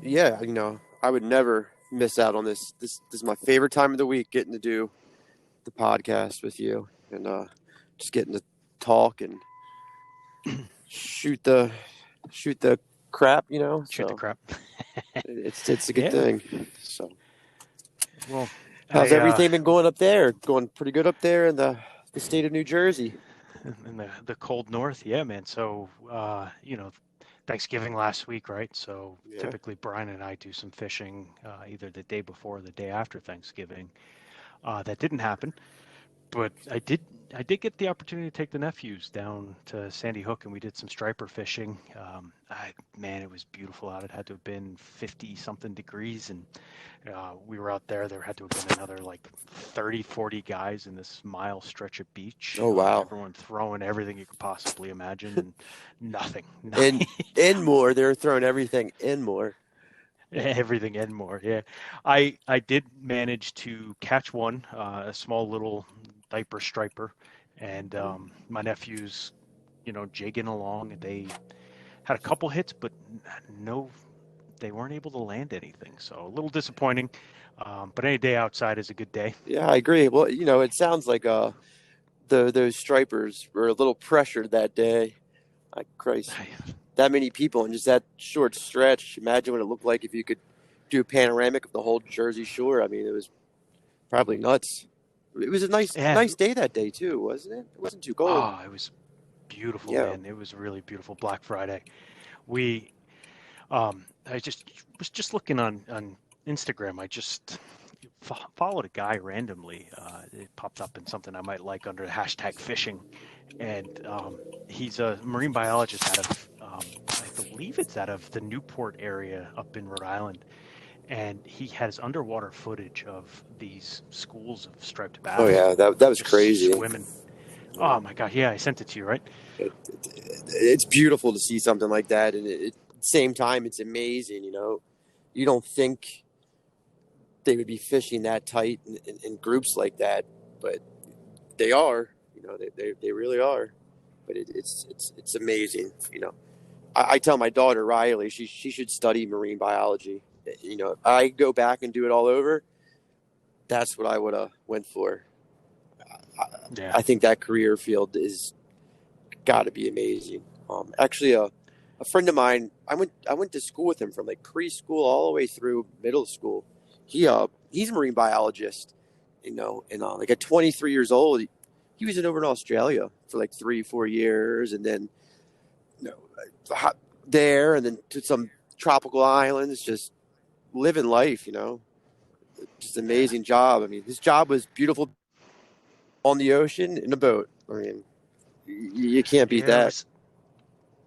yeah, I would never miss out on this. This is my favorite time of the week, getting to do the podcast with you and just getting to talk and shoot the crap. Shoot the So crap. it's a good Yeah. thing. So Well, how's everything been going up there? Going pretty good up there in the state of New Jersey. in the cold north, yeah, man. So, Thanksgiving last week, right? So Yeah. typically Brian and I do some fishing either the day before or the day after Thanksgiving. That didn't happen, but I did get the opportunity to take the nephews down to Sandy Hook, and we did some striper fishing. Man, it was beautiful out. It had to have been 50 something degrees, and we were out there. There had to have been another like 30, 40 guys in this mile stretch of beach. Oh wow. Everyone throwing everything you could possibly imagine, and nothing. And more. They're throwing everything and more. Everything and more. Yeah, I did manage to catch one, a small little diaper striper, and my nephews, jigging along, and they had a couple hits, but no, they weren't able to land anything. So a little disappointing. But any day outside is a good day. Yeah, I agree. Well, it sounds like those stripers were a little pressured that day. Like Christ, that many people in just that short stretch. Imagine what it looked like if you could do a panoramic of the whole Jersey Shore. I mean, it was probably nuts. It was a nice day that day too, wasn't it? It wasn't too cold. Oh, it was beautiful, Yeah. man. It was really beautiful. Black Friday. We, I was just looking on Instagram. I just followed a guy randomly. It popped up in something I might like under the hashtag fishing, and he's a marine biologist out of, I believe it's out of the Newport area up in Rhode Island, and he has underwater footage of these schools of striped bass. Oh yeah, that was just crazy. Swimming. Oh my God! Yeah, I sent it to you, right? It's beautiful to see something like that, and at the same time, it's amazing. You don't think they would be fishing that tight in groups like that, but they are. They really are. But it's amazing. I tell my daughter Riley she should study marine biology. If I go back and do it all over, that's what I would have went for. Yeah. I think that career field is got to be amazing. Actually, a friend of mine, I went to school with him from like preschool all the way through middle school. He's a marine biologist, and like at 23 years old, he was over in Australia for like 3-4 years, and then there, and then to some tropical islands, just living life. Just amazing job. I mean, his job was beautiful on the ocean in a boat. I mean, you can't beat that.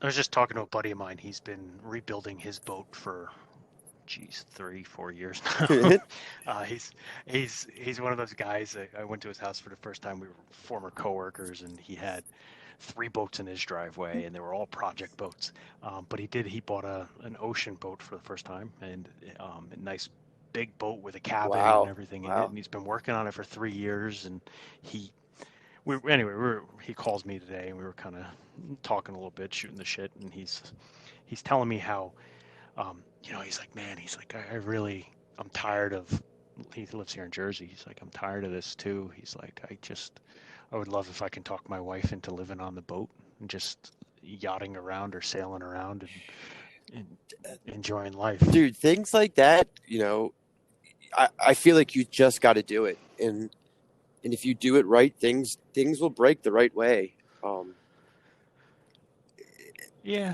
I was just talking to a buddy of mine. He's been rebuilding his boat for, 3-4 years now. He's one of those guys that I went to his house for the first time. We were former coworkers, and he had 3 boats in his driveway, and they were all project boats. But he bought an ocean boat for the first time, and a nice big boat with a cabin and everything in it. And he's been working on it for 3 years, and he calls me today, and we were kind of talking a little bit, shooting the shit, and he's telling me how, he's like, man, I'm tired of. He lives here in Jersey. He's like, I'm tired of this too. He's like, I would love if I can talk my wife into living on the boat and just yachting around or sailing around and enjoying life. Dude, things like that, I feel like you just got to do it, and if you do it right, things will break the right way. Yeah.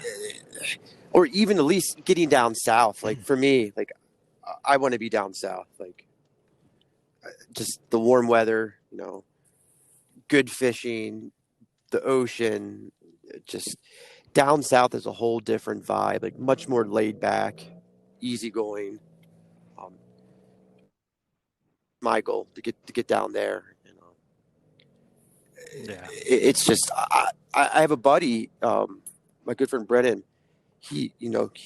Or even at least getting down south. Like for me, like I want to be down south, like just the warm weather, good fishing, the ocean. Just down south is a whole different vibe, like much more laid back, easygoing. My goal to get down there. Yeah. It's just I have a buddy, my good friend Brennan. He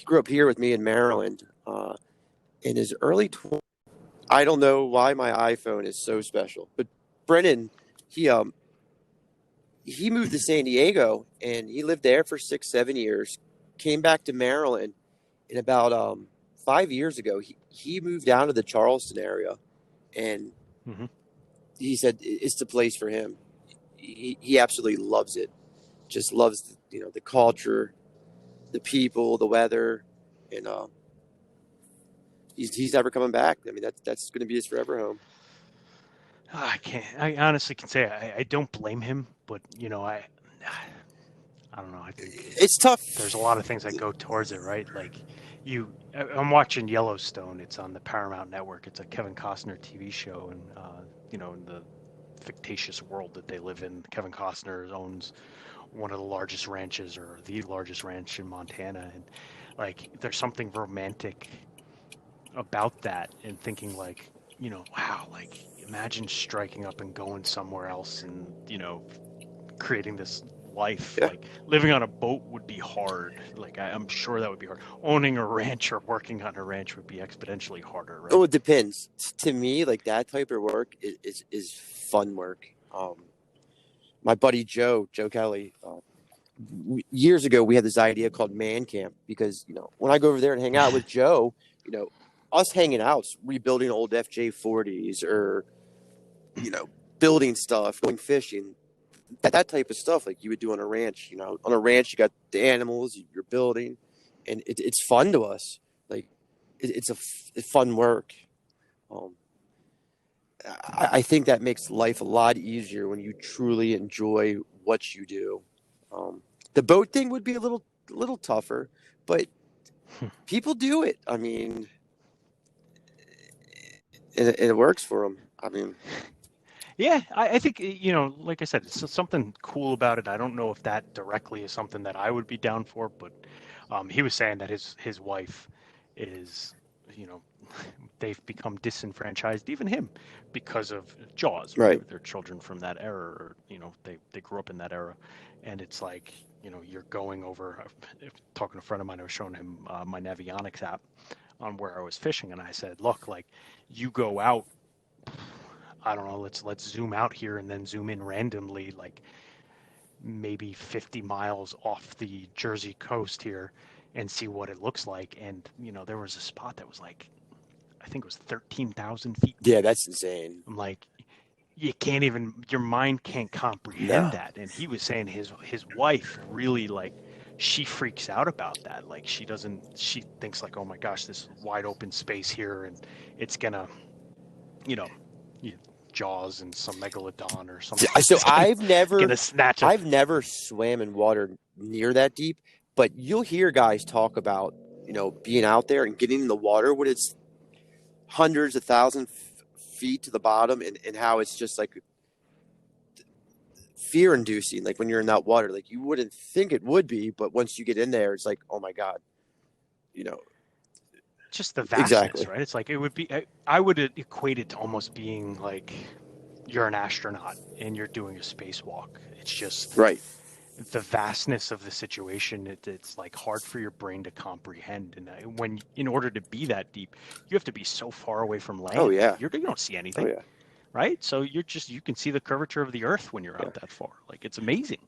grew up here with me in Maryland. In his early 20s, I don't know why my iPhone is so special, but Brennan, he moved to San Diego and he lived there for 6-7 years. Came back to Maryland in about 5 years ago, he moved down to the Charleston area, and Hmm. he said it's the place for him. He absolutely loves it. Just loves the culture, the people, the weather, and he's never coming back. I mean, that's going to be his forever home. I can't. I honestly can say I don't blame him, but I don't know. I think It's tough. there's a lot of things that go towards it, right? Like I'm watching Yellowstone. It's on the Paramount Network. It's a Kevin Costner TV show, and in the fictitious world that they live in, Kevin Costner owns one of the largest ranches, or the largest ranch in Montana, and like there's something romantic about that, and thinking like, wow, like imagine striking up and going somewhere else, and creating this life. Yeah. Like living on a boat would be hard. Like I'm sure that would be hard. Owning a ranch or working on a ranch would be exponentially harder, right? Oh, it depends. To me, like that type of work is fun work. My buddy Joe Kelly, years ago, we had this idea called Man Camp because, when I go over there and hang out with Joe, us hanging out, rebuilding old FJ40s or, building stuff, going fishing, that type of stuff like you would do on a ranch. On a ranch, you got the animals you're building, and it's fun to us. Like it's fun work. I think that makes life a lot easier when you truly enjoy what you do. The boat thing would be a little tougher, but people do it. I mean, it works for them. I mean, Yeah, I think, like I said, it's something cool about it. I don't know if that directly is something that I would be down for, but he was saying that his wife is, you know, they've become disenfranchised, even him, because of Jaws, right. right? They're children from that era, or, they grew up in that era. And it's like, you're going over, talking to a friend of mine, I was showing him my Navionics app on where I was fishing, and I said, look, like you go out, I don't know, let's zoom out here and then zoom in randomly, like maybe 50 miles off the Jersey coast here, and see what it looks like. And there was a spot that was like, I think it was 13,000 feet deep. Yeah, that's insane. I'm like, you can't even, your mind can't comprehend that. And he was saying his wife really, like, she freaks out about that. Like she thinks like, oh my gosh, this wide open space here, and it's gonna, Jaws and some megalodon or something. So I've never swam in water near that deep, but you'll hear guys talk about, being out there and getting in the water when it's hundreds of thousands feet to the bottom, and how it's just like fear inducing. Like when you're in that water, like you wouldn't think it would be, but once you get in there, it's like, oh my God, just the vastness, exactly. Right? It's like, it would be, I would equate it to almost being like you're an astronaut and you're doing a spacewalk. It's just right. The vastness of the situation. It's like hard for your brain to comprehend. And in order to be that deep, you have to be so far away from land. Oh yeah. You don't see anything. Oh yeah. Right? So you can see the curvature of the earth when you're out that far. Like it's amazing.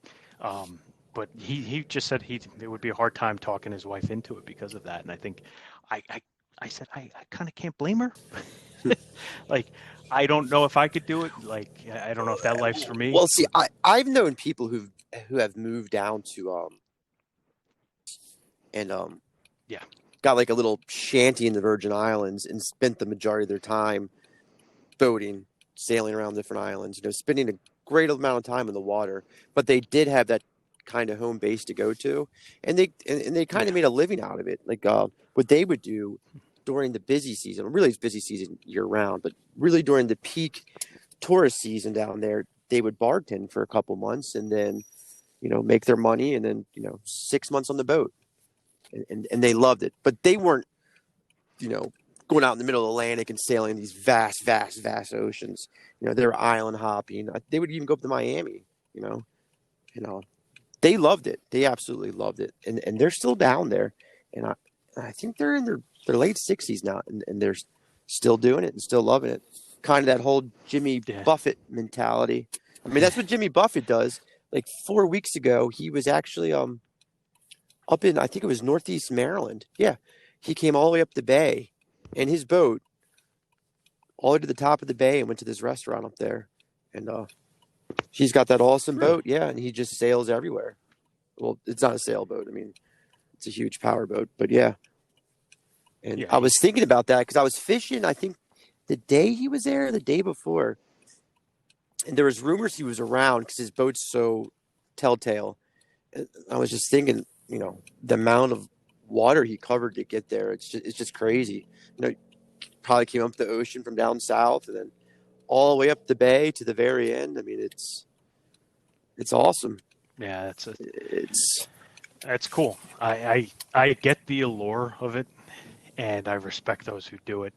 But he just said it would be a hard time talking his wife into it because of that. And I think I said I kind of can't blame her. Like I don't know if I could do it. Like I don't know if that life's for me. Well, see, I've known people who have moved down to got like a little shanty in the Virgin Islands and spent the majority of their time boating, sailing around different islands, spending a great amount of time in the water. But they did have that kind of home base to go to, and they kind of made a living out of it. Like what they would do during the busy season, really it's busy season year round, but really during the peak tourist season down there, they would bartend for a couple months and then, make their money, and then, 6 months on the boat, and they loved it. But they weren't, going out in the middle of the Atlantic and sailing these vast oceans. They were island hopping. They would even go up to Miami, they loved it. They absolutely loved it. And they're still down there. And I think they're in their late 60s now, and they're still doing it and still loving it. Kind of that whole Jimmy Buffett mentality. I mean, that's what Jimmy Buffett does. Like 4 weeks ago, he was actually up in, I think it was Northeast Maryland. Yeah. he came all the way up the bay in his boat, all the way to the top of the bay, and went to this restaurant up there. And he's got that awesome Really? boat, yeah, and he just sails everywhere. Well, it's not a sailboat. I mean, it's a huge power boat, but yeah. And Yeah. I was thinking about that because I was fishing, I think, the day he was there, the day before. And there was rumors he was around because his boat's so telltale. And I was just thinking, the amount of water he covered to get there, it's just crazy. Probably came up the ocean from down south and then all the way up the bay to the very end. I mean, it's awesome. Yeah, It's that's cool. I get the allure of it, and I respect those who do it.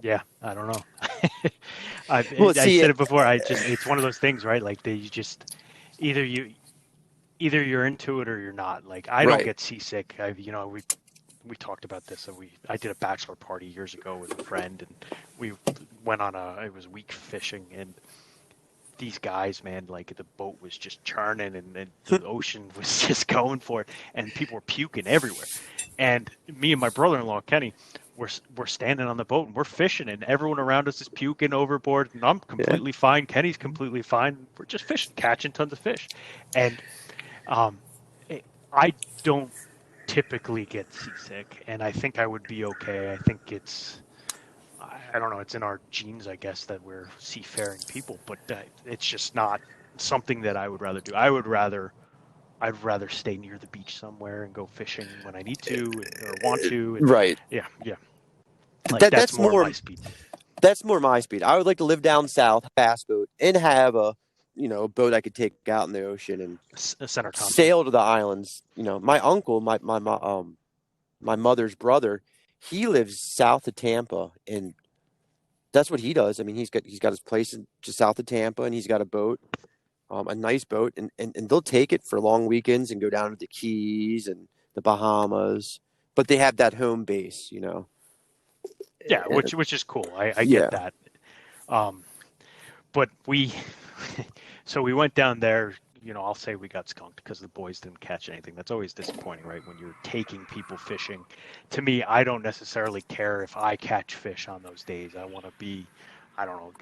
Yeah, I don't know. well, I see, said it before. It's one of those things, right? Like you just either you either you're into it or you're not. Like I don't right. get seasick. We talked about this. I did a bachelor party years ago with a friend, and we went on it was week fishing, and these guys, man, like the boat was just churning, and the ocean was just going for it, and people were puking everywhere. And me and my brother-in-law Kenny, we're standing on the boat and we're fishing, and everyone around us is puking overboard, and I'm Yeah. completely fine. Kenny's completely fine. We're just fishing, catching tons of fish, and um, I don't typically get seasick, and I think I would be okay. I think I don't know, it's in our genes, I guess, that we're seafaring people, but it's just not something that I would rather do. I'd rather stay near the beach somewhere and go fishing when I need to or want to. And Right. yeah, like that's That's more more my speed. that's more my speed. I would like to live down south, bass boat, and have a boat I could take out in the ocean and A center console. sail to the islands. My uncle, my mother's brother, he lives south of Tampa, and that's what he does. I mean, he's got his place just south of Tampa, and he's got a boat, a nice boat, and they'll take it for long weekends and go down to the Keys and the Bahamas. But they have that home base. Yeah, And, which is cool. I yeah, get that. But so we went down there. I'll say we got skunked because the boys didn't catch anything. That's always disappointing, right? When you're taking people fishing. To me, I don't necessarily care if I catch fish on those days. I want to be, I don't know,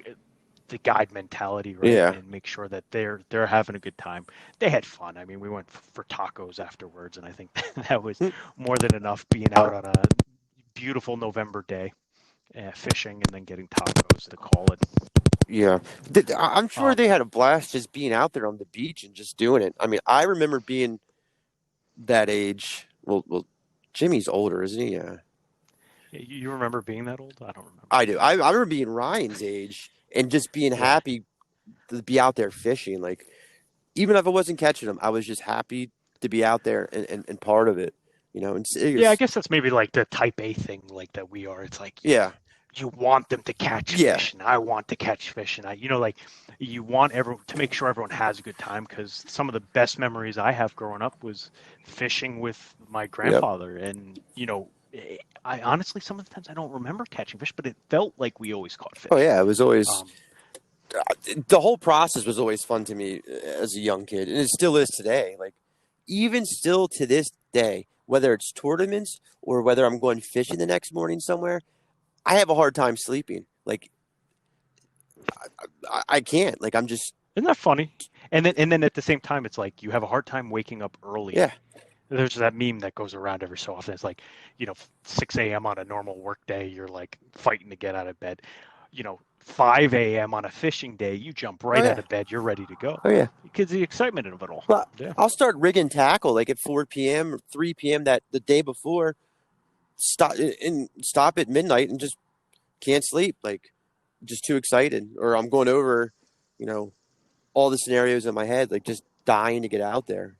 the guide mentality, right? yeah. And make sure that they're having a good time. They had fun. I mean, we went for tacos afterwards, and I think that was more than enough being out on a beautiful November day, fishing and then getting tacos to call it. Yeah, I'm sure Um, they had a blast just being out there on the beach and just doing it. I mean, I remember being that age. Well, Jimmy's older, isn't he? Yeah, you remember being that old? I don't remember. I do. I remember being Ryan's age and just being Yeah. happy to be out there fishing. Like, even if I wasn't catching them, I was just happy to be out there and part of it. And Yeah, I guess that's maybe like the type A thing, like that we are. It's like yeah, you want them to catch yeah, fish, and I want to catch fish, and like you want everyone to make sure everyone has a good time, because some of the best memories I have growing up was fishing with my yep. grandfather, and I honestly some of the times I don't remember catching fish, but it felt like we always caught Oh fish. yeah, it was always Um, the whole process was always fun to me as a young kid, and it still is today. Like, even still to this day, whether it's tournaments or whether I'm going fishing the next morning somewhere, I have a hard time sleeping. Like, I can't. Like, I'm just isn't that funny? And then at the same time, it's like you have a hard time waking up early. yeah, There's that meme that goes around every so often. It's like, 6 a.m. on a normal work day, you're like fighting to get out of bed. 5 a.m. on a fishing day, you jump oh right out yeah, of bed, you're ready to go. oh yeah. Because the excitement of it all. Well, Yeah. I'll start rigging tackle like at 4 p.m. or 3 p.m. that the day before. Stop at midnight and just can't sleep. Like, just too excited, or I'm going over, you know, all the scenarios in my head, like just dying to get out there.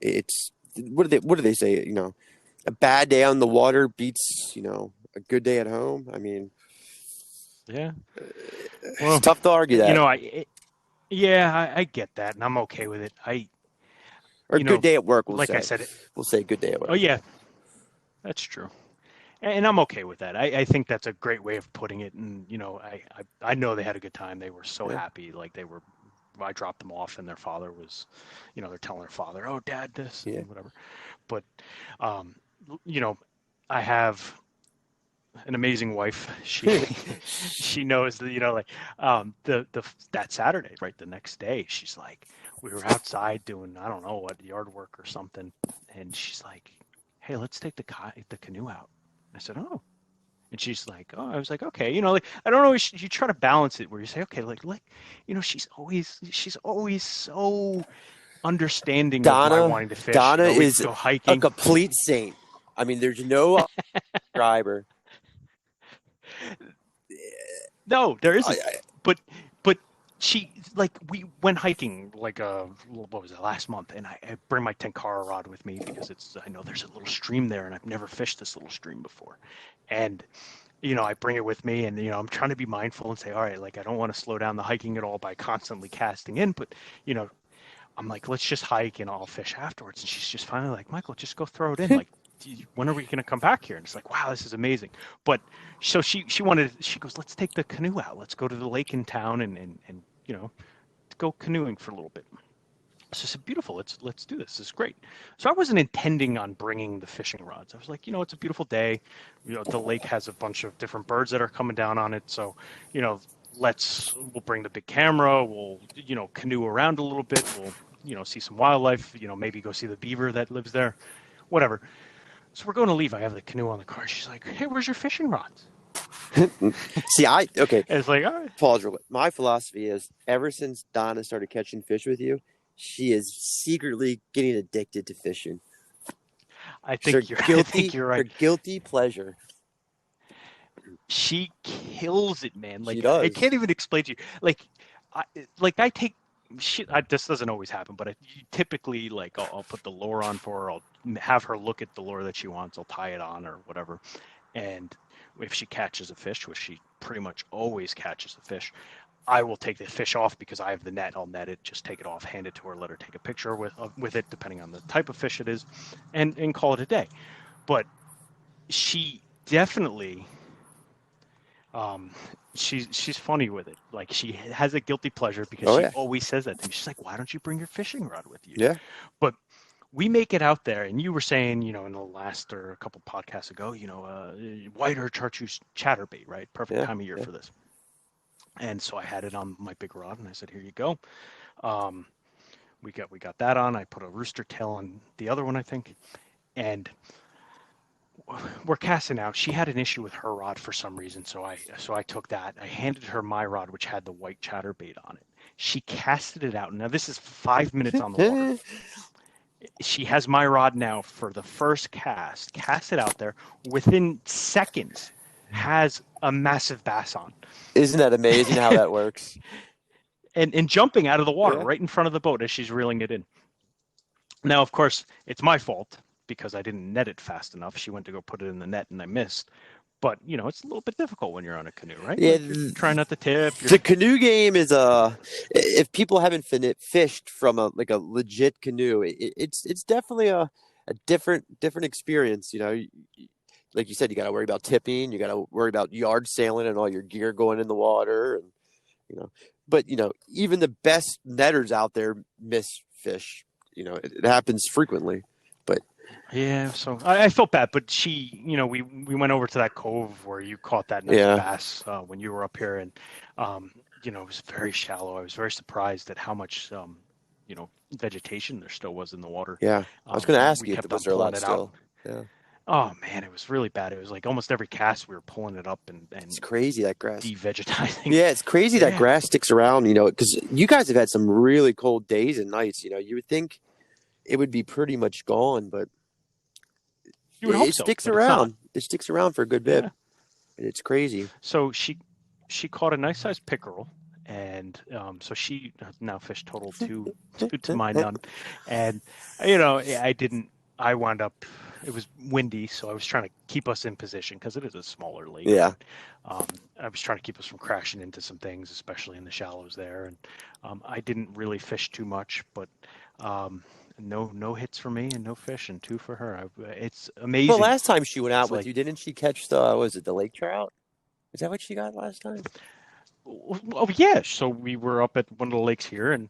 It's what do they say? A bad day on the water beats a good day at home. I mean, Yeah. it's Well, tough to argue that. I get that, and I'm okay with it. Or a good day at work, we'll Like I say. said, We'll say good day at oh work. yeah, that's true. And I'm okay with that. I think that's a great way of putting it. And I know they had a good time. They were so Yeah, happy. Like I dropped them off, and their father was, they're telling their father, "Oh, Dad, this yeah, and whatever." But, um, you know, I have an amazing wife. She knows that, like the that Saturday, right, the next day, she's like, we were outside doing, I don't know what, yard work or something, and she's like, hey, let's take the canoe out. I said, oh. And she's like, oh, I was like, okay, like, I don't know, you try to balance it where you say, okay, like, she's always so understanding of my Donna, wanting to fish. Donna We could is go a hiking. complete saint. I mean, there's no driver. No, there I, isn't. I, But she, like, we went hiking like what was it, last month, and I bring my Tenkara rod with me because I know there's a little stream there, and I've never fished this little stream before, and I bring it with me, and I'm trying to be mindful and say, all right, like, I don't want to slow down the hiking at all by constantly casting in, but I'm like, let's just hike and I'll fish afterwards. And she's just finally like, Michael, just go throw it in. Like, when are we going to come back here? And it's like, wow, this is amazing. But so she goes, let's take the canoe out. Let's go to the lake in town and go canoeing for a little bit. So I said, beautiful. Let's do this. This is great. So I wasn't intending on bringing the fishing rods. I was like, it's a beautiful day. The lake has a bunch of different birds that are coming down on it. So, we'll bring the big camera. We'll, canoe around a little bit. We'll, see some wildlife, maybe go see the beaver that lives there, whatever. So we're going to leave. I have the canoe on the car. She's like, hey, where's your fishing rods? See, okay. And it's like, all right. Pause real quick. My philosophy is ever since Donna started catching fish with you, she is secretly getting addicted to fishing. I think you're right. Her guilty pleasure. She kills it, man. Like, she does. I can't even explain to you. I take shit. This doesn't always happen, but typically, like, I'll put the lure on for her. I'll have her look at the lure that she wants. I'll tie it on or whatever. And if she catches a fish, which she pretty much always catches a fish, I will take the fish off because I have the net. I'll net it, just take it off, hand it to her, let her take a picture with it, depending on the type of fish it is, and call it a day. But she definitely, she's funny with it. Like, she has a guilty pleasure because she always says that to me. She's like, why don't you bring your fishing rod with you? Yeah. But we make it out there, and you were saying, in the last or a couple podcasts ago, white chartreuse chatterbait, right? Perfect time of year for this. And so I had it on my big rod, and I said, here you go. We got that on. I put a rooster tail on the other one, I think. And we're casting out. She had an issue with her rod for some reason, so I took that. I handed her my rod, which had the white chatterbait on it. She casted it out. Now, this is 5 minutes on the water. She has my rod now for the first cast. Cast it out there. Within seconds, has a massive bass on. Isn't that amazing how that works? And jumping out of the water right in front of the boat as she's reeling it in. Now, of course, it's my fault because I didn't net it fast enough. She went to go put it in the net and I missed. But, it's a little bit difficult when you're on a canoe, right? Yeah. Like, try not to tip. The canoe game is if people haven't fished from a legit canoe, it's definitely a different experience. Like you said, you got to worry about tipping. You got to worry about yard sailing and all your gear going in the water. And, but, even the best netters out there miss fish. It happens frequently. But yeah, so I felt bad, but she, we went over to that cove where you caught that nice bass when you were up here, and it was very shallow. I was very surprised at how much vegetation there still was in the water. Yeah, I was going to ask you if was there a lot still. Yeah. Oh man, it was really bad. It was like almost every cast we were pulling it up and it's crazy that grass devegetizing. Yeah, it's crazy that grass sticks around. Because you guys have had some really cold days and nights. You would think it would be pretty much gone, but it sticks around. It sticks around for a good bit. It's crazy. So she caught a nice sized pickerel, and so she now fished total two to my none, and I wound up. It was windy, so I was trying to keep us in position because it is a smaller lake. Yeah. I was trying to keep us from crashing into some things, especially in the shallows there, and I didn't really fish too much, but. No hits for me and no fish and 2 for her. It's amazing. Well, last time she went out with you, didn't she catch the lake trout? Is that what she got last time? Oh yeah, so we were up at one of the lakes here, and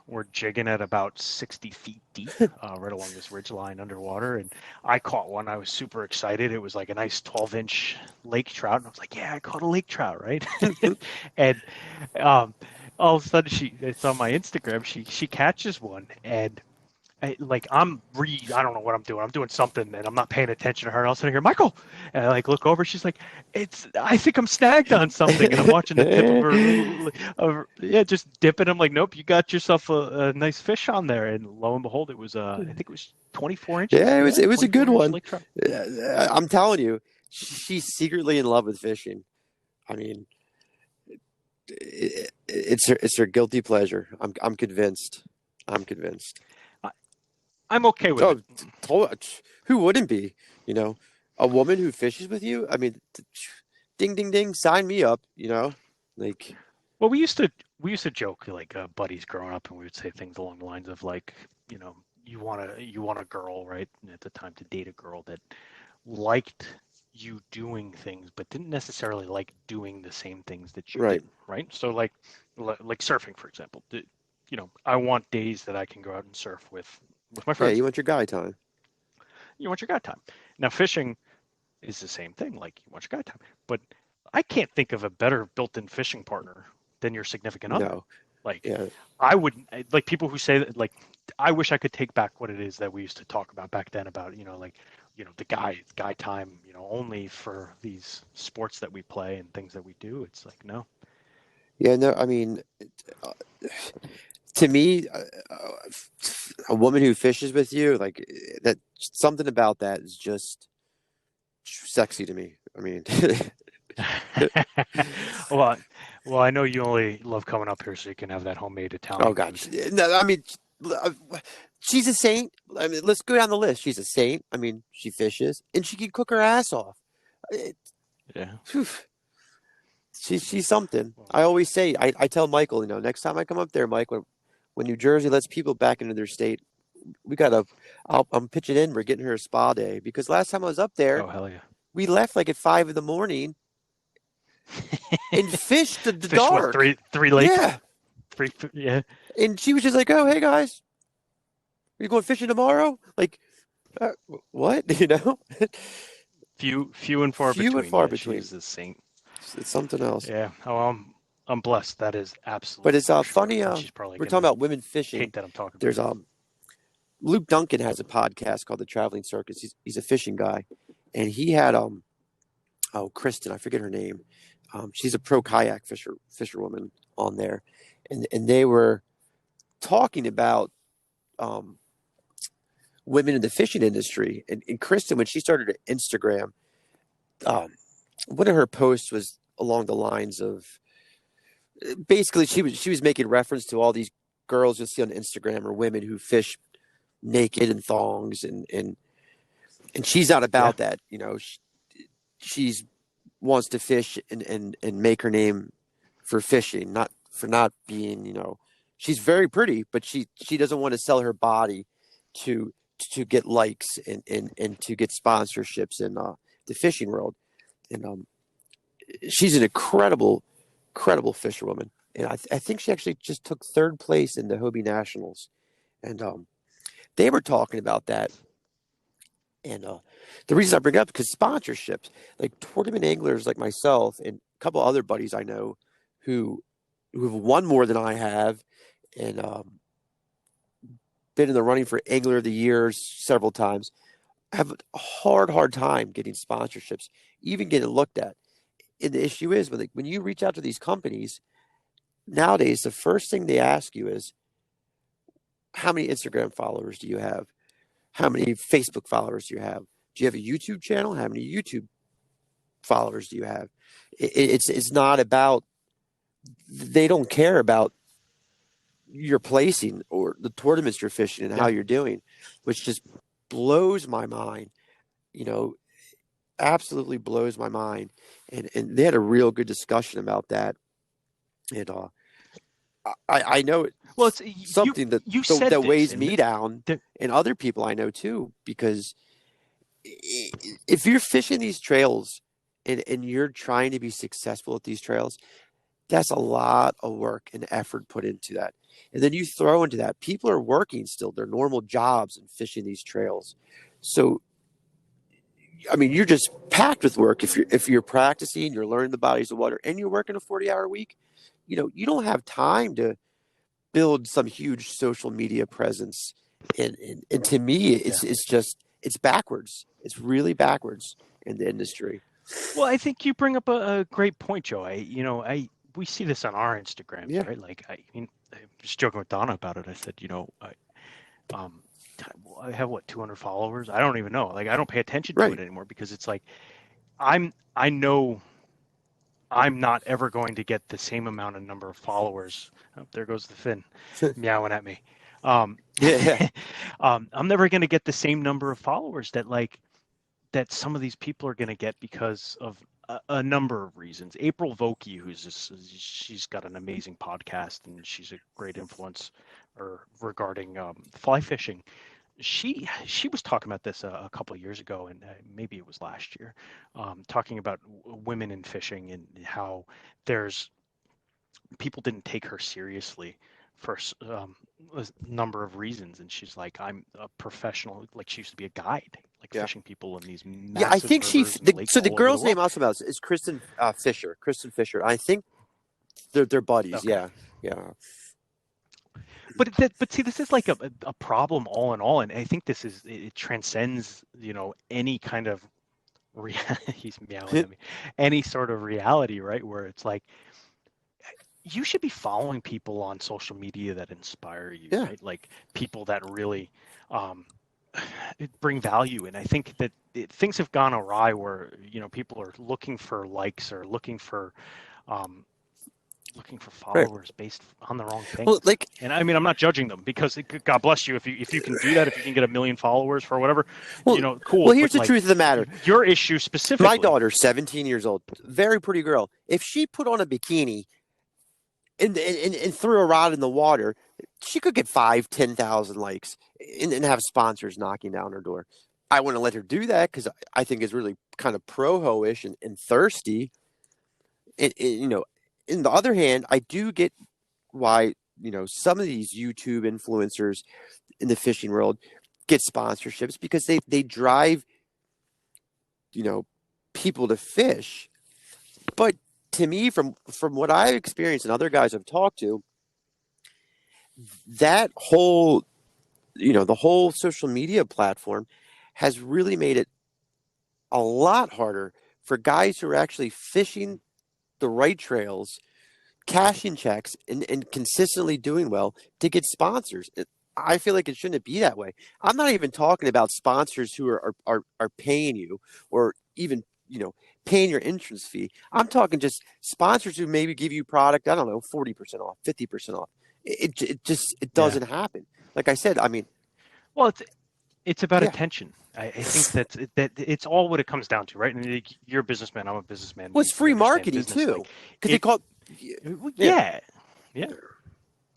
we're jigging at about 60 feet deep, right along this ridge line underwater. And I caught one. I was super excited. It was like a nice 12-inch lake trout, and I was like, "Yeah, I caught a lake trout, right?" And um, all of a sudden, it's on my Instagram. She catches one, and I don't know what I'm doing. I'm doing something and I'm not paying attention to her. And all of a sudden I hear, Michael. And I look over. She's like, I think I'm snagged on something. And I'm watching the tip of yeah, just dipping. I'm like, nope, you got yourself a nice fish on there. And lo and behold, I think it was 24 inches. Yeah, it was a good 24-inch one. lake trout. I'm telling you, she's secretly in love with fishing. I mean, it's her guilty pleasure. I'm convinced. I'm convinced. I'm okay with it. Who wouldn't be? You know, a woman who fishes with you. I mean, ding, ding, ding, sign me up. Like. Well, we used to joke like buddies growing up, and we would say things along the lines of like, you want a girl, right? And at the time, to date a girl that liked you doing things, but didn't necessarily like doing the same things that you Right. did, right? So like surfing, for example. I want days that I can go out and surf with my Yeah, friends. you want your guy time. You want your guy time. Now fishing is the same thing. Like you want your guy time, but I can't think of a better built-in fishing partner than your significant other. No. Like Yeah. I would like people who say that like I wish I could take back what it is that we used to talk about back then about, the guy time, only for these sports that we play and things that we do. It's like, no. Yeah. No. I mean, uh, to me, a woman who fishes with you, like that, something about that is just sexy to me. I mean. well, well, I know you only love coming up here so you can have that homemade Oh Italian God. food. No, I mean, uh, she's a saint. I mean, let's go down the list. She's a saint. I mean, she fishes and she can cook her ass off. It, Yeah. Whew. She's something. I always say, I tell Michael, next time I come up there, Mike, when New Jersey lets people back into their state, I'm pitching in. We're getting her a spa day because last time I was up there, Oh hell yeah. we left like at 5 in the morning and fished the Fish what, dark. three lakes? Yeah. Yeah. And she was just like, "Oh, hey guys, are you going fishing tomorrow?" Like, what? Few and far Few between. and far Yeah, between. she's a saint. It's something else. Yeah. Oh, I'm blessed. That is But absolutely it's for sure. funny. And she's probably We're talking gonna about women fishing. hate that I'm talking There's about it. Luke Duncan has a podcast called The Traveling Circus. He's a fishing guy, and he had Kristen, I forget her name. She's a pro kayak fisherwoman on there, and they were talking about women in the fishing industry. And Kristen, when she started Instagram, one of her posts was along the lines of basically she was making reference to all these girls you'll see on Instagram or women who fish naked in thongs and she's not about that. She's wants to fish and make her name for fishing, not for not being, she's very pretty, but she doesn't want to sell her body to get likes and to get sponsorships in the fishing world. And she's an incredible fisherwoman. And I think she actually just took third place in the Hobie Nationals. And they were talking about that. And the reason I bring it up because sponsorships, like tournament anglers like myself and a couple other buddies I know who have won more than I have and been in the running for Angler of the Year several times, have a hard time getting sponsorships, even getting looked at. And the issue is when you reach out to these companies, nowadays the first thing they ask you is, how many Instagram followers do you have? How many Facebook followers do you have? Do you have a YouTube channel? How many YouTube followers do you have? It's not about, they don't care about your placing or the tournaments you're fishing and how you're doing, which just blows my mind, absolutely blows my mind. And they had a real good discussion about that. And I know Well, it's something that weighs me down and other people I know too, because if you're fishing these trails and you're trying to be successful at these trails, That's a lot of work and effort put into that. And then you throw into that, people are working still their normal jobs and fishing these trails. So, I mean, you're just packed with work if you're practicing, you're learning the bodies of water, and you're working a 40-hour week. You don't have time to build some huge social media presence. And to me, it's backwards. It's really backwards in the industry. Well, I think you bring up a great point, Joe. We see this on our Instagrams, Yeah, right? Like, I mean, I was joking with Donna about it. I said, um, I have what 200 followers. I don't even know. Like, I don't pay attention to it right. anymore because it's like I know I'm not ever going to get the same amount of number of followers. Oh, there goes the fin meowing at me. Um, Yeah, I'm never going to get the same number of followers that some of these people are going to get because of a number of reasons. April Vokey, she's got an amazing podcast and she's a great influence regarding fly fishing. She was talking about this a couple of years ago, and maybe it was last year, talking about women in fishing and how there's people didn't take her seriously for a number of reasons. And she's like, I'm a professional. Like she used to be a guide, like yeah. fishing people in these Yeah, I massive think rivers and lakes so the all over the girl's name world. also is Kristen Fisher. Kristen Fisher. I think they're buddies. Okay. Yeah, yeah, But see, this is like a problem all in all. And I think it transcends, any kind of he's meowing at me, any sort of reality, right? Where it's like, you should be following people on social media that inspire you, yeah. right? Like people that really um, bring value. And I think that things have gone awry where, people are looking for likes or um, looking for Right. followers based on the wrong Well, things. like, And I mean, I'm not judging them because God bless you if you can do that, if you can get 1 million followers for whatever, well, cool. well. Here's But the like truth of the matter. your issue My specifically. daughter's 17 years old, very pretty girl. If she put on a bikini and threw a rod in the water, she could get 5, 10,000 likes and have sponsors knocking down her door. I wouldn't let her do that because I think it's really kind of pro-ho-ish and thirsty. In the other hand, I do get why, some of these YouTube influencers in the fishing world get sponsorships because they drive, you know, people to fish. But to me, from what I've experienced and other guys I've talked to, that whole, the whole social media platform has really made it a lot harder for guys who are actually fishing the right trails, cashing checks, and consistently doing well to get sponsors. I feel like it shouldn't be that way. I'm not even talking about sponsors who are paying you or even, paying your entrance fee. I'm talking just sponsors who maybe give you product, I don't know, 40% off, 50% off. It Yeah. doesn't happen. Like I said, I mean, Well, it's about yeah. attention. I think that it's all what it comes down to, right? And you're a businessman, I'm a businessman. Well, it's We free understand marketing business. too, Like because they it, call, yeah, yeah, yeah.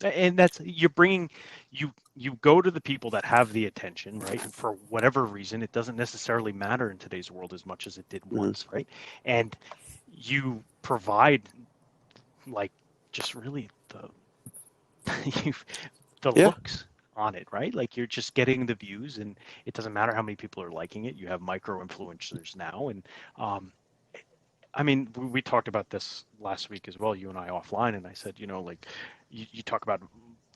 And that's you're bringing you go to the people that have the attention, right? And for whatever reason, it doesn't necessarily matter in today's world as much as it did mhm, once, right? And you provide like just really you the yeah, looks on it, right? Like you're just getting the views, and it doesn't matter how many people are liking it. You have micro influencers now, and um, I mean, we talked about this last week as well, you and I offline, and I said, like you talk about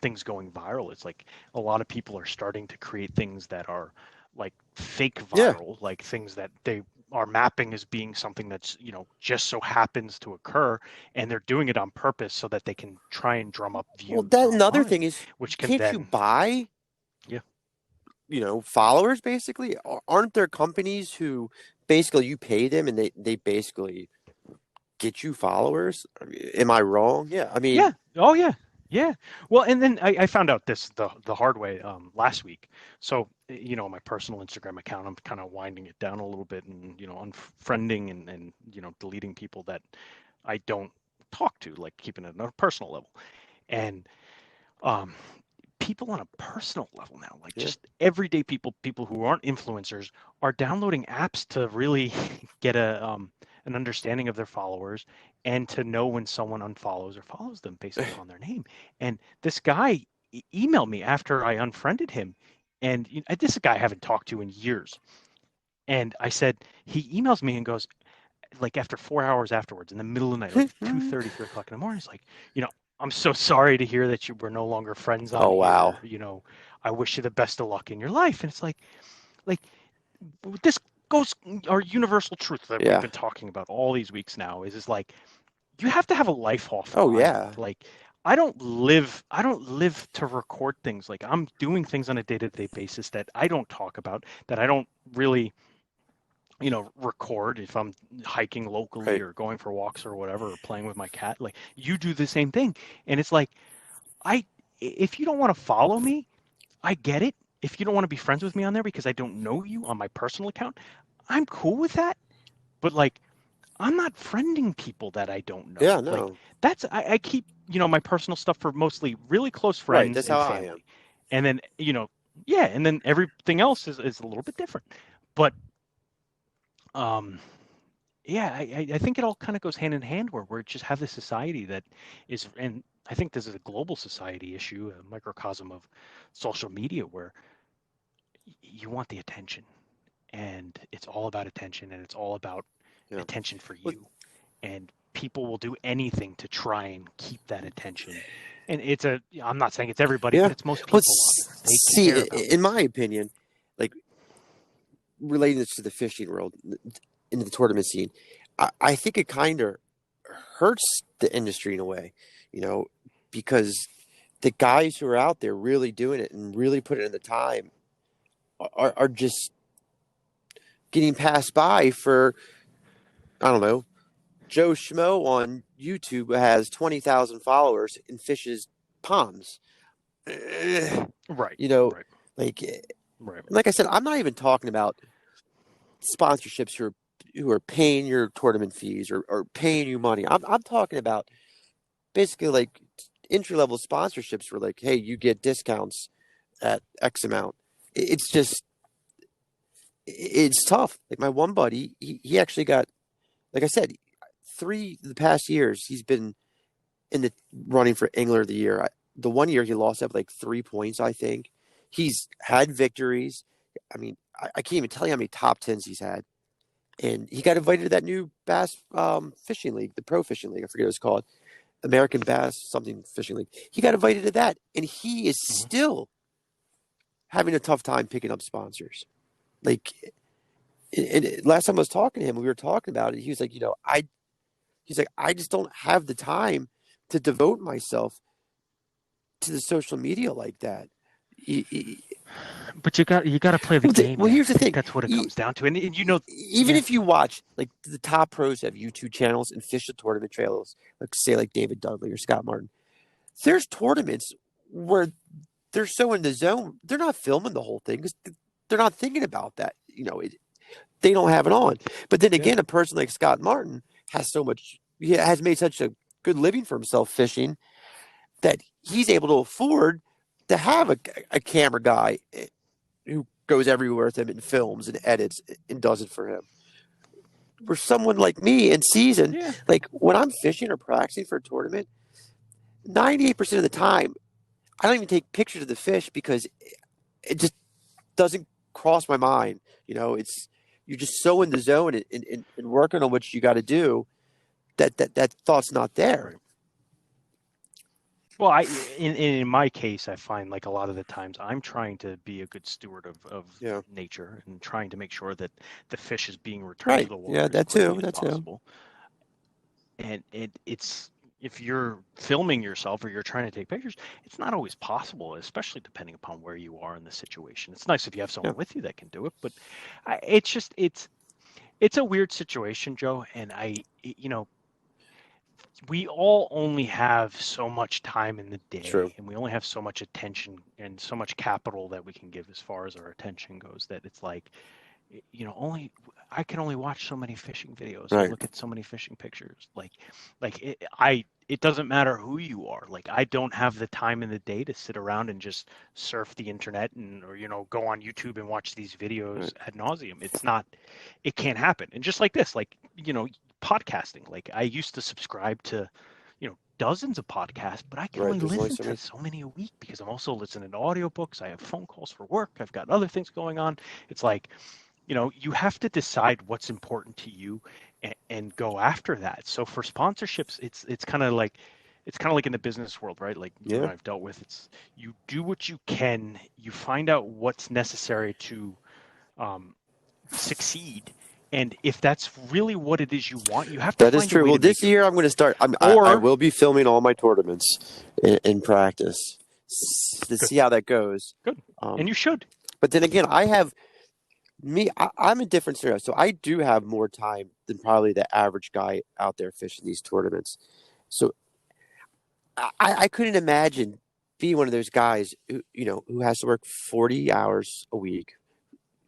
things going viral. It's like a lot of people are starting to create things that are like fake yeah. viral, like things that they are mapping as being something that's, just so happens to occur, and they're doing it on purpose so that they can try and drum up Well, views that another online, thing is, which can can't you then, buy, yeah, followers basically? Aren't there companies who basically you pay them and they basically get you followers? I mean, am I wrong? Yeah, I mean, yeah, oh yeah. Yeah. Well, and then I found out this the hard way last week. So, my personal Instagram account, I'm kind of winding it down a little bit and, unfriending and deleting people that I don't talk to, like keeping it on a personal level. And um, people on a personal level now, like yeah, just everyday people who aren't influencers, are downloading apps to really get an understanding of their followers and to know when someone unfollows or follows them based upon their name. And this guy emailed me after I unfriended him, and this is a guy I haven't talked to in years. And I said, he emails me and goes, like after 4 hours afterwards, in the middle of the night, like 2:30, 3 o'clock in the morning, it's like, I'm so sorry to hear that we're no longer friends on Oh, wow. here. I wish you the best of luck in your life. And it's like this goes our universal truth that we've Yeah. been talking about all these weeks now is like, you have to have a life Oh, offline. yeah. Like, I don't live to record things. Like, I'm doing things on a day-to-day basis that I don't talk about, that I don't really record if I'm hiking locally Right. or going for walks or whatever, or playing with my cat. Like, you do the same thing. And it's like, if you don't want to follow me, I get it. If you don't want to be friends with me on there because I don't know you on my personal account, I'm cool with that. But like, I'm not friending people that I don't know. Yeah, Like, no. I keep, my personal stuff for mostly really close Right. friends That's and how I am. family. And then, yeah, and then everything else is a little bit different. But um yeah, I think it all kind of goes hand in hand where we just have this society that is, and I think this is a global society issue, a microcosm of social media, where you want the attention, and it's all about attention, and it's all about Yeah. attention for Well, you, and people will do anything to try and keep that attention. And I'm not saying it's everybody, yeah. but it's most Well, people on there. They see, care about in this. my opinion, like relating this to the fishing world, into the tournament scene, I think it kind of hurts the industry in a way, you know, because the guys who are out there really doing it and really putting in the time are just getting passed by for, I don't know, Joe Schmo on YouTube has 20,000 followers and fishes ponds. Right, You know, right, like right. like I said, I'm not even talking about sponsorships who are paying your tournament fees or paying you money. I'm talking about basically like entry level sponsorships where like, hey, you get discounts at X amount. It's just it's tough. Like my one buddy, he actually got, like I said, three the past years he's been in the running for Angler of the Year. The one year he lost up like 3 points, I think. He's had victories. I mean, I can't even tell you how many top tens he's had. And he got invited to that new bass fishing league, the pro fishing league. I forget what it's called, American Bass something fishing league. He got invited to that, and he is Hmm. still having a tough time picking up sponsors. Like, and last time I was talking to him, we were talking about it. He was like, he's like, I just don't have the time to devote myself to the social media like that. But you got to play the game, Well, man. here's the I think thing. that's what it comes down to. And Even yeah. if you watch like the top pros have YouTube channels and fish the tournament trails, like say like David Dudley or Scott Martin, there's tournaments where they're so in the zone, they're not filming the whole thing because they're not thinking about that. They don't have it on. But then Yeah. again, a person like Scott Martin has made such a good living for himself fishing that he's able to afford to have a camera guy who goes everywhere with him and films and edits and does it for him. For someone like me in season, Yeah. like when I'm fishing or practicing for a tournament, 98% of the time, I don't even take pictures of the fish because it just doesn't cross my mind. You're just so in the zone and working on what you got to do that thought's not there. Right. Well, in my case, I find like a lot of the times I'm trying to be a good steward of Yeah. nature and trying to make sure that the fish is being returned to Right. the Yeah. water as That quickly too. as That too. possible. And it's if you're filming yourself or you're trying to take pictures, it's not always possible, especially depending upon where you are in the situation. It's nice if you have Yeah. someone with you that can do it, but it's a weird situation, Joe. And we all only have so much time in the True. day, and we only have so much attention and so much capital that we can give as far as our attention goes, that it's like, only I can only watch so many fishing videos and Right. look at so many fishing pictures. Like it doesn't matter who you are. Like, I don't have the time in the day to sit around and just surf the internet or go on YouTube and watch these videos Right. ad nauseum. It can't happen. And just like this, like, podcasting. Like I used to subscribe to, dozens of podcasts, but I can Right. only There's only listen so to many. so many a week because I'm also listening to audiobooks. I have phone calls for work. I've got other things going on. It's like, you have to decide what's important to you and go after that. So for sponsorships, it's kind of like in the business world, right? Like you and Yeah. I've dealt with, it's you do what you can, you find out what's necessary to um, succeed. And if that's really what it is you want, you have to That is find a true. way Well, to this make it year I'm work. going to start. I Or will be filming all my tournaments in practice to good, see how that goes. good. And Um, you should. but then again, I'm a different scenario. So I do have more time than probably the average guy out there fishing these tournaments. So I couldn't imagine being one of those guys who has to work 40 hours a week,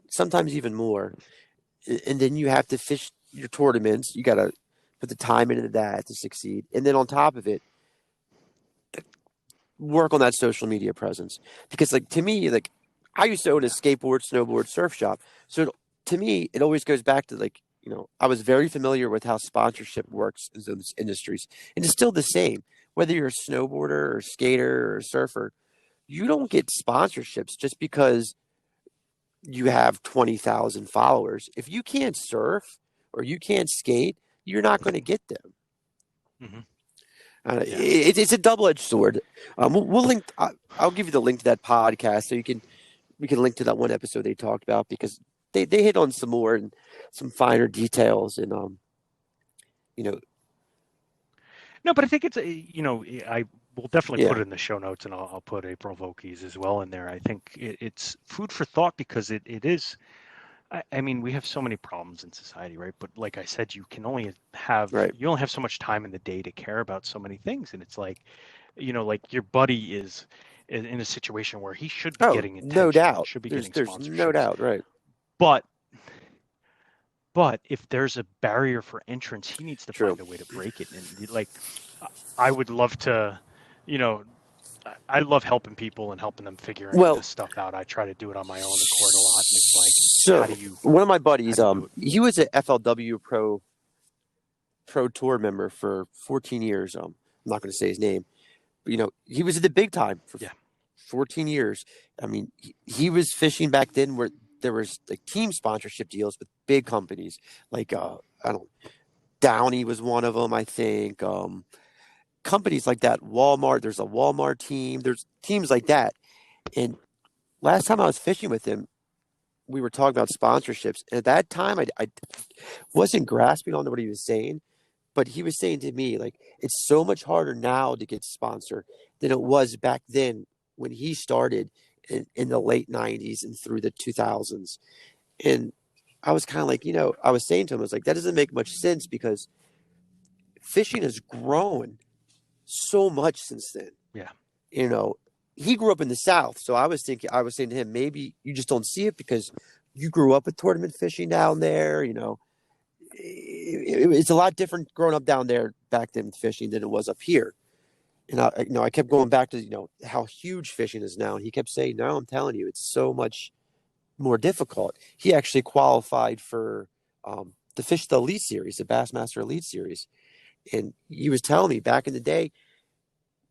sometimes even more. And then you have to fish your tournaments. You got to put the time into that to succeed. And then on top of it, work on that social media presence. Because like to me, like I used to own a skateboard, snowboard, surf shop. So to me, it always goes back to I was very familiar with how sponsorship works in those industries. And it's still the same. Whether you're a snowboarder or skater or a surfer, you don't get sponsorships just because you have 20,000 followers. If you can't surf or you can't skate, you're not going to get them. Hmm. Yeah. It's a double-edged sword. We'll link. I'll give you the link to that podcast so we can link to that one episode they talked about because they hit on some more and some finer details and you know No, but I think I will definitely put yeah it in the show notes, and I'll put April Vokey's as well in there. I think it's food for thought because it is. I mean, we have so many problems in society, right? But like I said, right. you only have so much time in the day to care about so many things, and it's like, like your buddy is in a situation where he should be Oh, getting no attention and doubt. should be getting There's no sponsorships, doubt. Right. but if there's a barrier for entrance, he needs to True. find a way to break it. And like, I would love to, you know, I love helping people and helping them figuring Well, this stuff out. I try to do it on my own accord a lot, and it's like, so one of my how buddies, do you do it? he was a FLW pro tour member for 14 years. I'm not going to say his name, but he was at the big time for Yeah. 14 years. I mean, he was fishing back then where there was like team sponsorship deals with big companies like I don't Downey was one of them, I think. Companies like that, Walmart. There's a Walmart team. There's teams like that. And last time I was fishing with him, we were talking about sponsorships. And at that time, I wasn't grasping onto what he was saying, but he was saying to me, like, it's so much harder now to get sponsored than it was back then when he started in the late 90s and through the 2000s. And I was kind of like, I was saying to him, I was like, that doesn't make much sense because fishing has grown so much since then. Yeah. He grew up in the South. So I was saying to him, maybe you just don't see it because you grew up with tournament fishing down there. It's a lot different growing up down there back then fishing than it was up here. And I kept going back to, how huge fishing is now. And he kept saying, no, I'm telling you, it's so much more difficult. He actually qualified for to fish the Elite Series, the Bassmaster Elite Series. And he was telling me back in the day,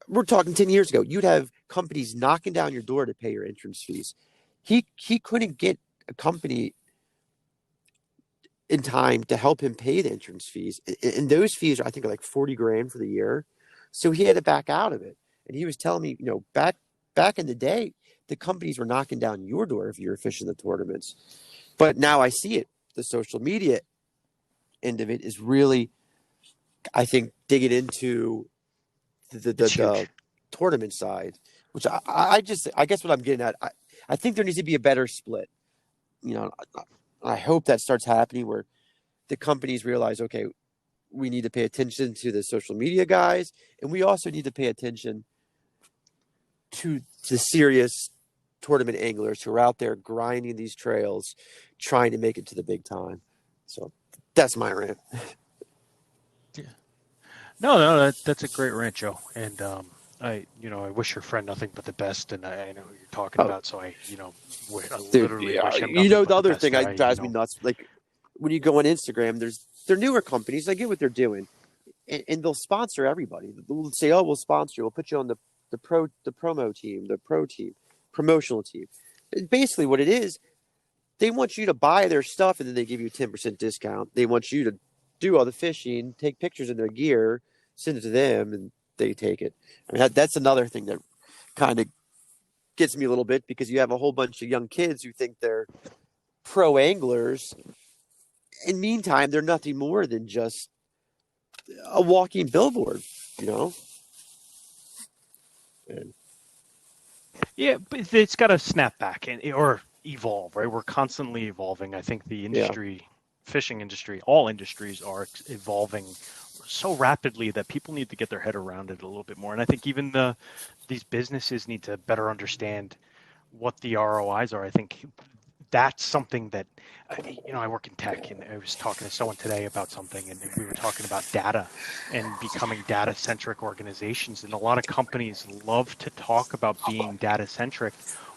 we're talking 10 years ago, you'd have companies knocking down your door to pay your entrance fees. He couldn't get a company in time to help him pay the entrance fees. And those fees, I think, are like 40 grand for the year. So he had to back out of it. And he was telling me, back in the day, the companies were knocking down your door if you were fishing the tournaments. But now I see it. The social media end of it is really, I think, digging into the tournament side, which I guess what I'm getting at, I think there needs to be a better split. I hope that starts happening where the companies realize, okay, we need to pay attention to the social media guys, and we also need to pay attention to the serious tournament anglers who are out there grinding these trails, trying to make it to the big time. So that's my rant. Yeah. No, that's a great rant, Joe. And I wish your friend nothing but the best, and I know who you're talking about. So I Dude, literally wish him nothing the but the other best thing guy. that drives me nuts, like when you go on Instagram, there's they're newer companies. They get what they're doing, and they'll sponsor everybody. They'll say, "Oh, we'll sponsor you. We'll put you on the promo team, the pro team, promotional team." And basically, what it is, they want you to buy their stuff, and then they give you a 10% discount. They want you to do all the fishing, take pictures of their gear, send it to them, and they take it. I mean, that's another thing that kind of gets me a little bit, because you have a whole bunch of young kids who think they're pro anglers. In meantime, they're nothing more than just a walking billboard, you know? And, Yeah, but it's got to snap back or evolve, right? We're constantly evolving. I think the industry, fishing industry, all industries are evolving so rapidly that people need to get their head around it a little bit more. And I think even these businesses need to better understand what the ROIs are. I think that's something that, I work in tech, and I was talking to someone today about something, and we were talking about data and becoming data-centric organizations. And a lot of companies love to talk about being data-centric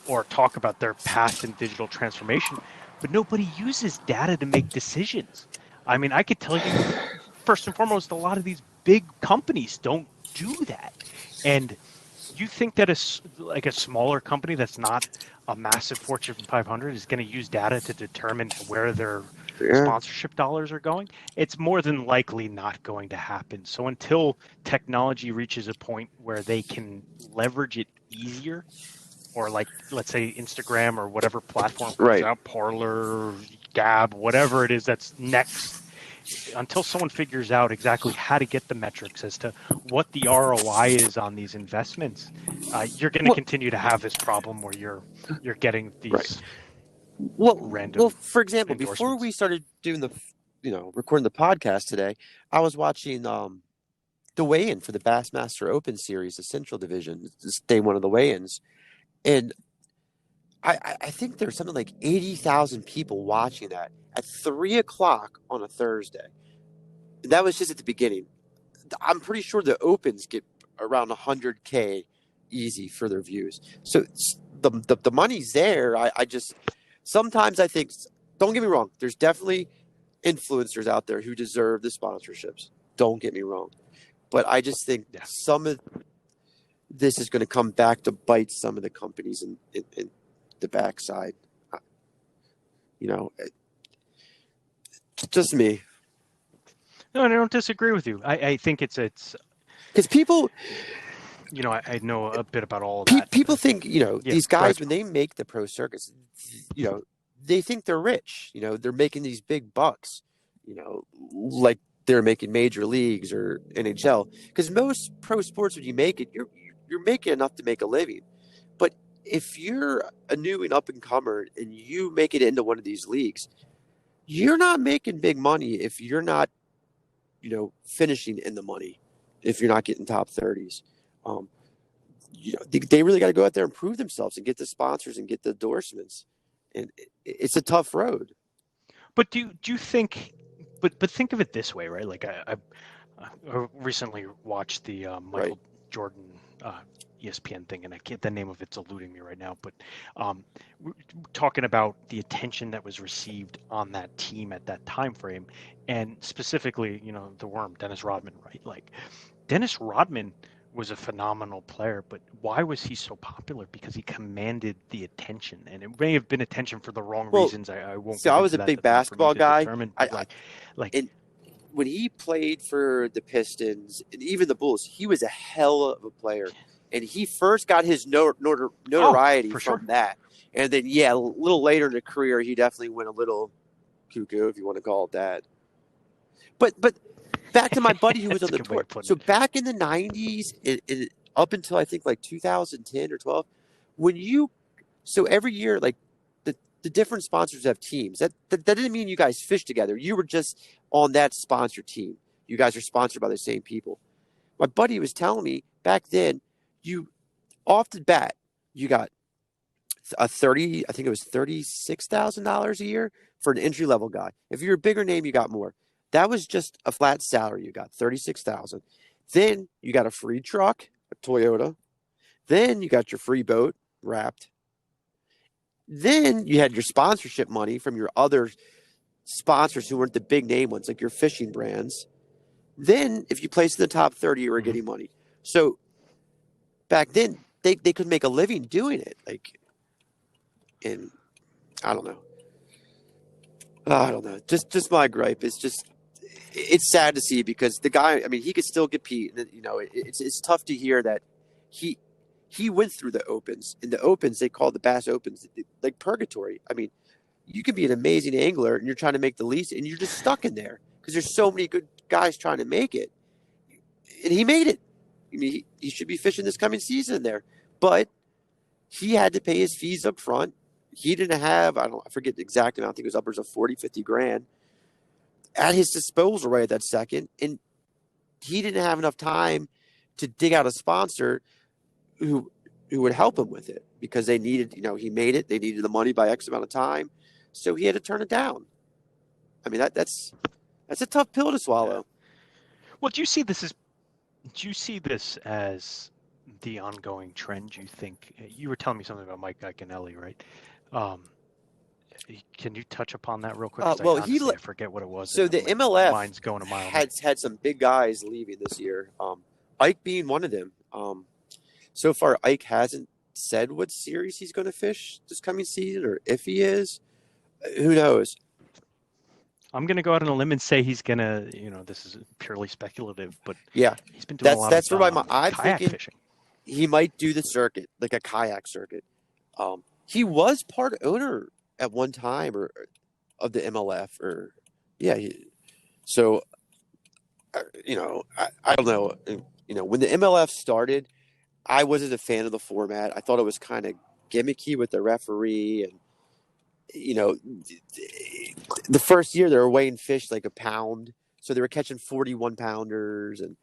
or talk about their path in digital transformation, but nobody uses data to make decisions. I mean, I could tell you, first and foremost, a lot of these big companies don't do that. And you think that a smaller company that's not a massive Fortune 500 is going to use data to determine where their sponsorship dollars are going? It's more than likely not going to happen. So until technology reaches a point where they can leverage it easier, or like, let's say Instagram or whatever platform comes out, Parler, Gab, whatever it is that's next, until someone figures out exactly how to get the metrics as to what the ROI is on these investments, you're going to continue to have this problem where you're getting these random. Well, for example, before we started doing recording the podcast today, I was watching the weigh-in for the Bassmaster Open series, the Central Division. This is day one of the weigh-ins, and I think there's something like 80,000 people watching that at 3:00 on a Thursday. That was just at the beginning. I'm pretty sure the Opens get around 100K easy for their views. So the money's there. I just sometimes I think, don't get me wrong, there's definitely influencers out there who deserve the sponsorships. Don't get me wrong, but I just think some of this is going to come back to bite some of the companies in the backside. Just me. No, I don't disagree with you. I think it's because people, I know a bit about all of that. People think, these guys, when they make the pro circuits, they think they're rich. They're making these big bucks, like they're making major leagues or NHL. Because most pro sports, when you make it, you're making enough to make a living. But if you're a new and up and comer and you make it into one of these leagues, you're not making big money if you're not, finishing in the money, if you're not getting top 30s. They really got to go out there and prove themselves and get the sponsors and get the endorsements. And it's a tough road. But do you think, but think of it this way, right? Like I recently watched the Michael Jordan ESPN thing, and the name of it's eluding me right now, but we're talking about the attention that was received on that team at that time frame, and specifically, the worm, Dennis Rodman, right? Like Dennis Rodman was a phenomenal player, but why was he so popular? Because he commanded the attention, and it may have been attention for the wrong reasons. I won't. So I was a big basketball guy. And when he played for the Pistons and even the Bulls, he was a hell of a player. And he first got his notoriety from that. And then, a little later in the career, he definitely went a little cuckoo, if you want to call it that. But back to my buddy who was on the tour. So back in the 90s, up until I think like 2010 or 12, so every year, like the different sponsors have teams. That didn't mean you guys fished together. You were just on that sponsor team. You guys are sponsored by the same people. My buddy was telling me back then, off the bat, you got I think it was $36,000 a year for an entry level guy. If you're a bigger name, you got more. That was just a flat salary. You got $36,000. Then you got a free truck, a Toyota. Then you got your free boat wrapped. Then you had your sponsorship money from your other sponsors who weren't the big name ones, like your fishing brands, then if you place in the top 30, you were getting money. So back then, they could make a living doing it. Like, and I don't know. I don't know. Just my gripe. It's sad to see because the guy, I mean, he could still compete. You know, it's tough to hear that he went through the opens. In the opens, they call the Bass Opens like purgatory. I mean, you can be an amazing angler and you're trying to make the least, and you're just stuck in there because there's so many good guys trying to make it. And he made it. I mean, he should be fishing this coming season there, but he had to pay his fees up front. He didn't have, I forget the exact amount. I think it was upwards of 40, 50 grand at his disposal right at that second. And he didn't have enough time to dig out a sponsor who would help him with it because they needed, you know, he made it. They needed the money by X amount of time. So he had to turn it down. I mean, that's a tough pill to swallow. Well, do you see this as the ongoing trend? You think you were telling me something about Mike Iaconelli, right? Can you touch upon that real quick? Well, I forget what it was. So the MLF mine's going a mile had some big guys leaving this year. Ike being one of them. So far, Ike hasn't said what series he's going to fish this coming season, or if he is. Who knows? I'm going to go out on a limb and say he's going to, you know, this is purely speculative, but yeah, he's been doing a lot of I'm kayak thinking fishing. He might do the circuit, like a kayak circuit. He was part owner at one time or of the MLF, or yeah. So, you know, I don't know. You know, when the MLF started, I wasn't a fan of the format. I thought it was kind of gimmicky with the referee, and you know, the first year they were weighing fish like a pound, so they were catching 41 pounders, and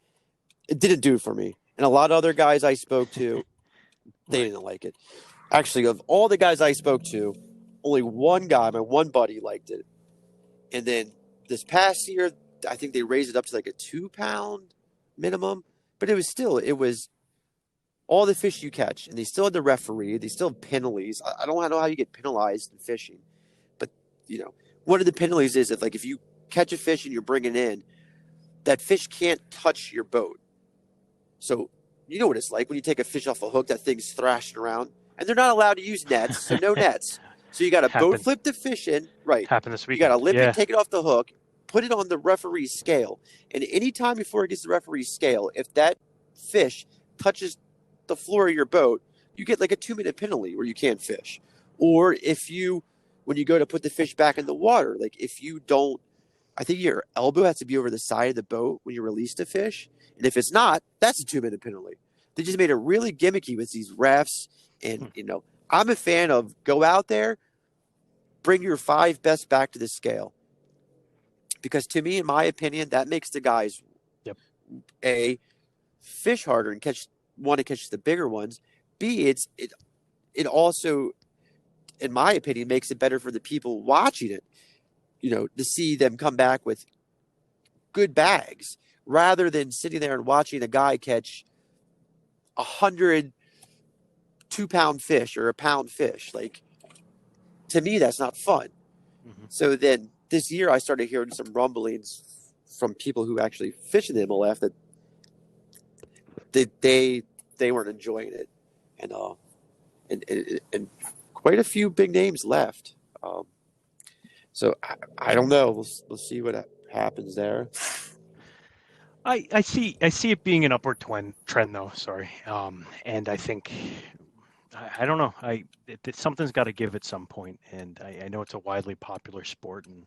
it didn't do it for me. And a lot of other guys I spoke to, they didn't like it. Actually, of all the guys I spoke to, only one guy, my one buddy, liked it. And then this past year, I think they raised it up to like a 2-pound minimum. But it was all the fish you catch. And they still had the referee. They still have penalties. I don't know how you get penalized in fishing. But, you know, one of the penalties is if you catch a fish and you're bringing in, that fish can't touch your boat. So you know what it's like when you take a fish off a hook, that thing's thrashing around. And they're not allowed to use nets, so no nets. So you got to boat flip the fish in. Right. Happened this weekend. You got to lift it, take it off the hook, put it on the referee's scale. And any time before it gets the referee's scale, if that fish touches the floor of your boat, you get like a 2-minute penalty where you can't fish. Or when you go to put the fish back in the water, like if you don't, I think your elbow has to be over the side of the boat when you release the fish. And if it's not, that's a 2-minute penalty. They just made it really gimmicky with these refs. And, you know, I'm a fan of go out there, bring your 5 best back to the scale. Because to me, in my opinion, that makes the guys A, fish harder and want to catch the bigger ones. B, it also, in my opinion, makes it better for the people watching it, you know, to see them come back with good bags rather than sitting there and watching a guy catch 100 2-pound fish or a pound fish. Like, to me, that's not fun. Mm-hmm. So then this year I started hearing some rumblings from people who actually fish in the MLF that they weren't enjoying it. And quite a few big names left. So I don't know. We'll see what happens there. I see it being an upward trend though. Sorry. And I think, I don't know. Something's got to give at some point. And I know it's a widely popular sport. And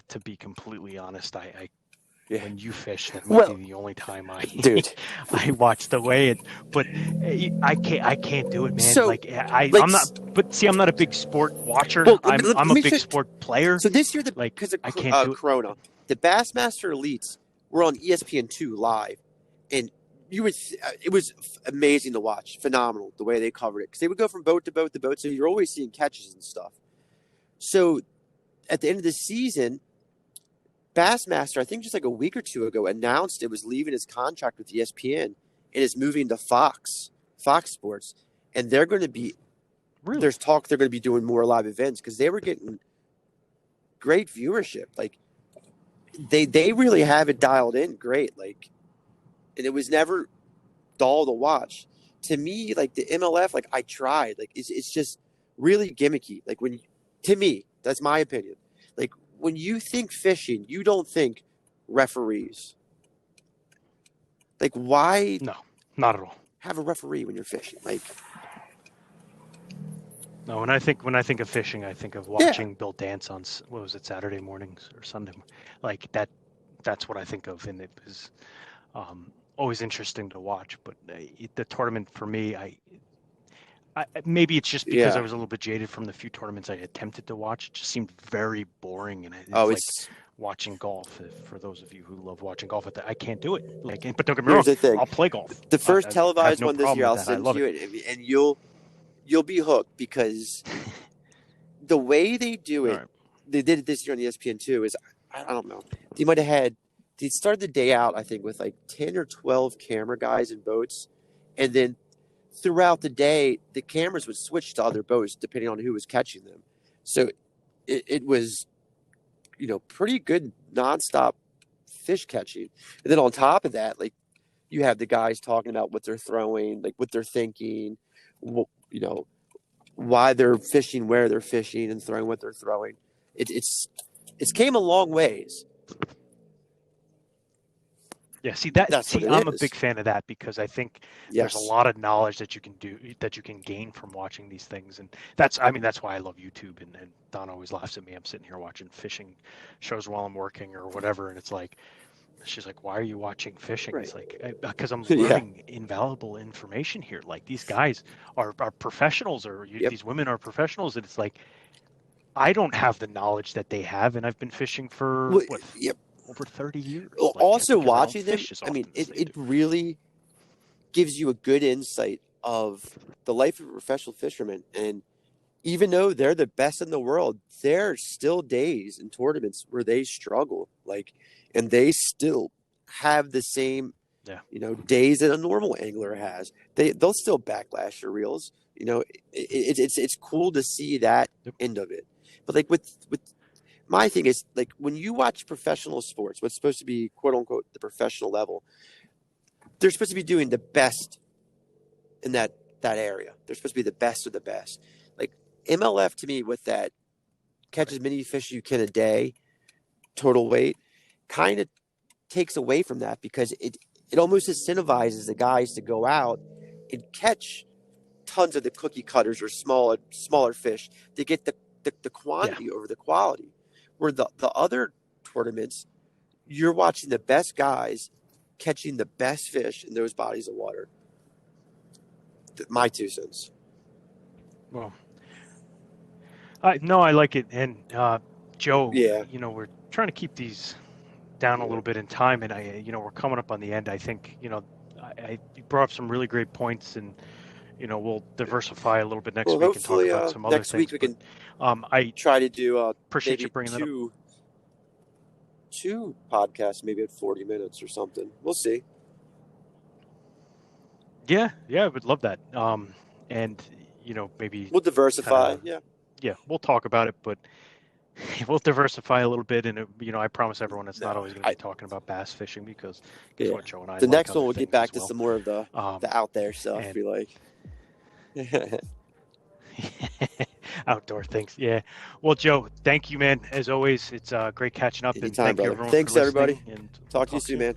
to be completely honest, when you fish, that might be the only time I watch the weigh-in. But I can't do it, man. So, I'm not. But see, I'm not a big sport watcher. I'm a big sport player. So this year, because of Corona, the Bassmaster Elites were on ESPN2 live, and it was amazing to watch. Phenomenal the way they covered it, because they would go from boat to boat to boat, so you're always seeing catches and stuff. So at the end of the season, Bassmaster, I think just like a week or two ago, announced it was leaving his contract with ESPN and is moving to Fox Sports. And they're going to be, there's talk they're going to be doing more live events, because they were getting great viewership. Like they really have it dialed in great. Like, and it was never dull to watch. To me, like the MLF, like I tried. Like it's just really gimmicky. Like to me, that's my opinion. Like when you think fishing, you don't think referees. Like why? No, not at all. Have a referee when you're fishing. Like no, when I think of fishing, I think of watching Bill dance on what was it, Saturday mornings or Sunday, like that. That's what I think of, and it was always interesting to watch. But the tournament for me, I maybe it's just because I was a little bit jaded from the few tournaments I attempted to watch. It just seemed very boring, and it's like watching golf. For those of you who love watching golf, I can't do it. Like, but don't get me wrong, I'll play golf. The first televised one this year, I'll send to you, and you'll be hooked because the way they do it, they did it this year on ESPN2. Is I don't know. They started the day out, I think, with like 10 or 12 camera guys in boats, and then throughout the day, the cameras would switch to other boats depending on who was catching them. So it was, pretty good nonstop fish catching. And then on top of that, like you have the guys talking about what they're throwing, like what they're thinking, why they're fishing, where they're fishing, and throwing what they're throwing. It's came a long ways. Yeah, I'm a big fan of that because I think there's a lot of knowledge that you can gain from watching these things, and that's why I love YouTube. And Donna always laughs at me. I'm sitting here watching fishing shows while I'm working or whatever, and it's like, she's like, "Why are you watching fishing?" Right. It's like, because I'm learning invaluable information here. Like these guys are professionals, or these women are professionals, and it's like, I don't have the knowledge that they have, and I've been fishing for over 30 years. Well, like, also watching them, it really gives you a good insight of the life of a professional fisherman. And even though they're the best in the world, there are still days in tournaments where they struggle. Like, and they still have the same, days that a normal angler has. They'll still backlash your reels. It's cool to see that end of it. But like with my thing is, like, when you watch professional sports, what's supposed to be, quote unquote, the professional level, they're supposed to be doing the best in that area. They're supposed to be the best of the best. Like MLF, to me, with that catch as many fish as you can a day, total weight, kind of takes away from that because it almost incentivizes the guys to go out and catch tons of the cookie cutters or smaller fish to get the quantity over the quality. Where the other tournaments, you're watching the best guys catching the best fish in those bodies of water. My 2 cents. Well, I like it. And Joe, we're trying to keep these down a little bit in time, and we're coming up on the end. I think, you brought up some really great points, and we'll diversify a little bit next week and talk about some other things. Next week we can. I try to do appreciate you bringing that up. Two podcasts, maybe at 40 minutes or something. We'll see. Yeah, I would love that. And maybe we'll diversify. We'll talk about it, but we'll diversify a little bit. And I promise everyone it's not always going to be talking about bass fishing because guess what, Joe and I. The next one we'll get back to some more of the out there stuff. Be like. Outdoor things. Yeah. Well, Joe, thank you, man. As always, it's great catching up. Anytime, and thank brother. you, everyone. Thanks, everybody. And talk to you soon, man.